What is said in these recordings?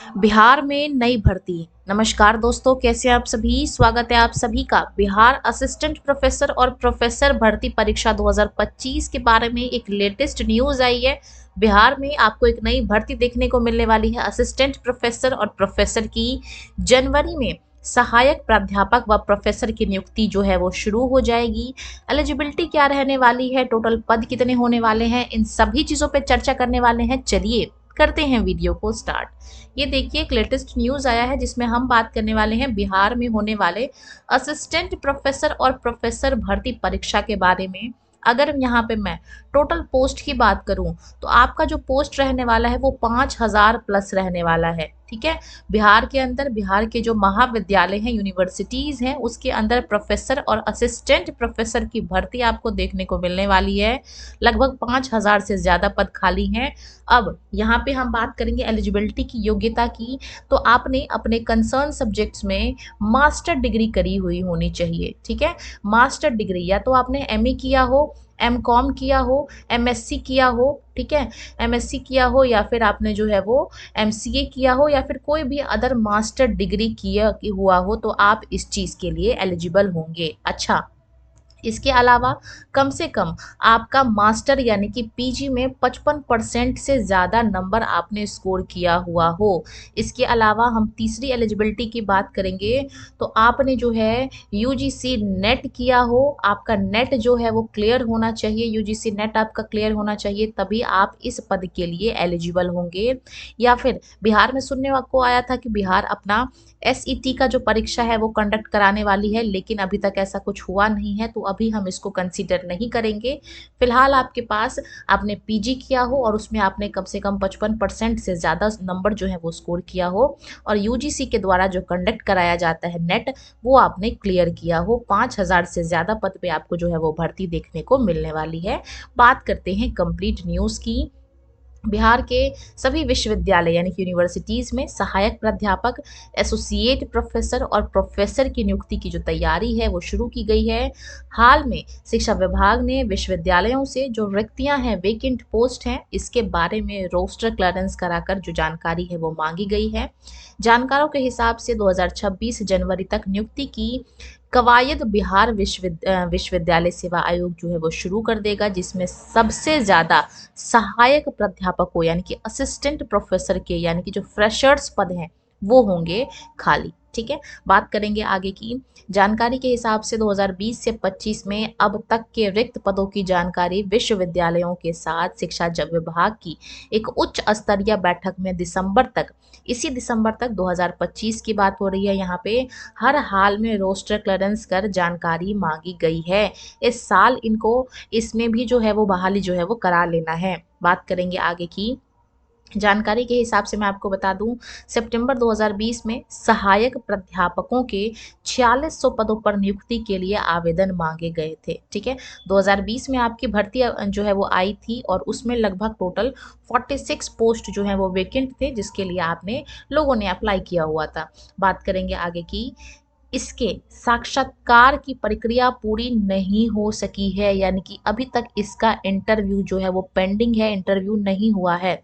बिहार में नई भर्ती। नमस्कार दोस्तों, कैसे हैं आप सभी। स्वागत है आप सभी का बिहार असिस्टेंट प्रोफेसर और प्रोफेसर भर्ती परीक्षा 2025 के बारे में एक लेटेस्ट न्यूज आई है। बिहार में आपको एक नई भर्ती देखने को मिलने वाली है असिस्टेंट प्रोफेसर और प्रोफेसर की। जनवरी में सहायक प्राध्यापक व प्रोफेसर की नियुक्ति जो है वो शुरू हो जाएगी। एलिजिबिलिटी क्या रहने वाली है, टोटल पद कितने होने वाले हैं, इन सभी चीजों पे चर्चा करने वाले हैं। चलिए करते हैं वीडियो को स्टार्ट। ये देखिए एक लेटेस्ट न्यूज आया है जिसमें हम बात करने वाले हैं बिहार में होने वाले असिस्टेंट प्रोफेसर और प्रोफेसर भर्ती परीक्षा के बारे में। अगर यहाँ पे मैं टोटल पोस्ट की बात करूं तो आपका जो पोस्ट रहने वाला है वो 5000 प्लस रहने वाला है। ठीक है, बिहार के अंदर बिहार के जो महाविद्यालय हैं, यूनिवर्सिटीज हैं, उसके अंदर प्रोफेसर और असिस्टेंट प्रोफेसर की भर्ती आपको देखने को मिलने वाली है। लगभग 5000 से ज्यादा पद खाली हैं। अब यहाँ पे हम बात करेंगे एलिजिबिलिटी की, योग्यता की। तो आपने अपने कंसर्न सब्जेक्ट्स में मास्टर डिग्री करी हुई होनी चाहिए। ठीक है, मास्टर डिग्री या तो आपने एमए किया हो, एमकॉम किया हो, एमएससी किया हो। ठीक है, एमएससी किया हो या फिर आपने जो है वो एमसीए किया हो या फिर कोई भी अदर मास्टर डिग्री किया हुआ हो तो आप इस चीज़ के लिए एलिजिबल होंगे। अच्छा, इसके अलावा कम से कम आपका मास्टर यानी कि पीजी में 55% से ज़्यादा नंबर आपने स्कोर किया हुआ हो। इसके अलावा हम तीसरी एलिजिबिलिटी की बात करेंगे तो आपने जो है यूजीसी नेट किया हो। आपका नेट जो है वो क्लियर होना चाहिए, यूजीसी नेट आपका क्लियर होना चाहिए, तभी आप इस पद के लिए एलिजिबल होंगे। या फिर बिहार में सुनने को आया था कि बिहार अपना एसईटी का जो परीक्षा है वो कंडक्ट कराने वाली है, लेकिन अभी तक ऐसा कुछ हुआ नहीं है तो अभी हम इसको कंसीडर नहीं करेंगे। फिलहाल आपके पास आपने पीजी किया हो और उसमें आपने कम से कम 55% से ज़्यादा नंबर जो है वो स्कोर किया हो और यूजीसी के द्वारा जो कंडक्ट कराया जाता है नेट, वो आपने क्लियर किया हो। 5000 से ज़्यादा पद पे आपको जो है वो भर्ती देखने को मिलने वाली है। बात करते हैं कंप्लीट न्यूज़ की। बिहार के सभी विश्वविद्यालय यानी कि यूनिवर्सिटीज़ में सहायक प्राध्यापक, एसोसिएट प्रोफेसर और प्रोफेसर की नियुक्ति की जो तैयारी है वो शुरू की गई है। हाल में शिक्षा विभाग ने विश्वविद्यालयों से जो रिक्तियां हैं, वेकेंट पोस्ट हैं, इसके बारे में रोस्टर क्लियरेंस कराकर जो जानकारी है वो मांगी गई है। जानकारों के हिसाब से 2026 जनवरी तक नियुक्ति की कवायद बिहार विश्वविद्यालय सेवा आयोग जो है वो शुरू कर देगा, जिसमें सबसे ज़्यादा सहायक प्राध्यापकों यानी कि असिस्टेंट प्रोफेसर के यानी कि जो फ्रेशर्स पद हैं वो होंगे खाली। ठीक है, बात करेंगे आगे की। जानकारी के हिसाब से 2020 से 25 में अब तक के रिक्त पदों की जानकारी विश्वविद्यालयों के साथ शिक्षा विभाग की एक उच्च स्तरीय बैठक में इसी दिसंबर तक 2025 की बात हो रही है। यहाँ पे हर हाल में रोस्टर क्लियरेंस कर जानकारी मांगी गई है। इस साल इनको इसमें भी जो है वो बहाली जो है वो करा लेना है। बात करेंगे आगे की। जानकारी के हिसाब से मैं आपको बता दूं, सितंबर 2020 में सहायक प्राध्यापकों के 4600 पदों पर नियुक्ति के लिए आवेदन मांगे गए थे। ठीक है, 2020 में आपकी भर्ती जो है वो आई थी और उसमें लगभग टोटल 46 पोस्ट जो है वो वेकेंट थे, जिसके लिए आपने लोगों ने अप्लाई किया हुआ था। बात करेंगे आगे की। इसके साक्षात्कार की प्रक्रिया पूरी नहीं हो सकी है, यानी कि अभी तक इसका इंटरव्यू जो है वो पेंडिंग है, इंटरव्यू नहीं हुआ है।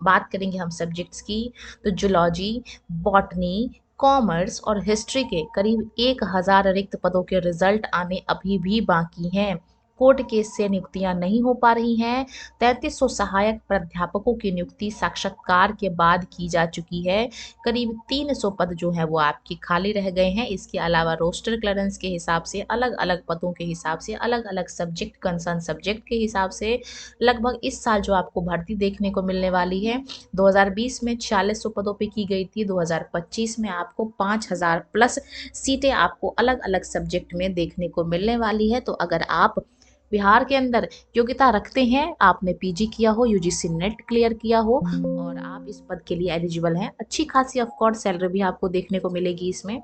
बात करेंगे हम सब्जेक्ट्स की तो जूलॉजी, बॉटनी, कॉमर्स और हिस्ट्री के करीब 1000 रिक्त पदों के रिजल्ट आने अभी भी बाकी हैं। कोर्ट केस से नियुक्तियां नहीं हो पा रही हैं। 3300 सहायक प्राध्यापकों की नियुक्ति साक्षात्कार के बाद की जा चुकी है। करीब 300 पद जो है वो आपके खाली रह गए हैं। इसके अलावा रोस्टर क्लियरेंस के हिसाब से अलग अलग पदों के हिसाब से अलग अलग सब्जेक्ट, कंसर्न सब्जेक्ट के हिसाब से लगभग इस साल जो आपको भर्ती देखने को मिलने वाली है 2020 में 4600 पदों पे की गई थी, 2025 में आपको 5000 प्लस सीटें आपको अलग अलग सब्जेक्ट में देखने को मिलने वाली है। तो अगर आप बिहार के अंदर योग्यता रखते हैं, आपने पीजी किया हो, यूजीसी नेट क्लियर किया हो और आप इस पद के लिए एलिजिबल हैं, अच्छी खासी ऑफ कोर्स सैलरी भी आपको देखने को मिलेगी इसमें,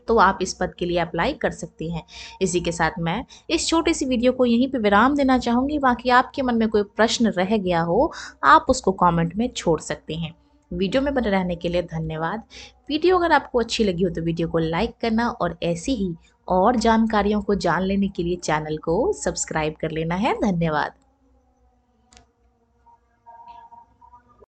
तो आप इस पद के लिए अप्लाई कर सकते हैं। इसी के साथ मैं इस छोटी सी वीडियो को यहीं पे विराम देना चाहूँगी। बाकी आपके मन में कोई प्रश्न रह गया हो आप उसको कमेंट में छोड़ सकते हैं। वीडियो में बने रहने के लिए धन्यवाद। वीडियो अगर आपको अच्छी लगी हो तो वीडियो को लाइक करना और ऐसी ही और जानकारियों को जान लेने के लिए चैनल को सब्सक्राइब कर लेना है। धन्यवाद।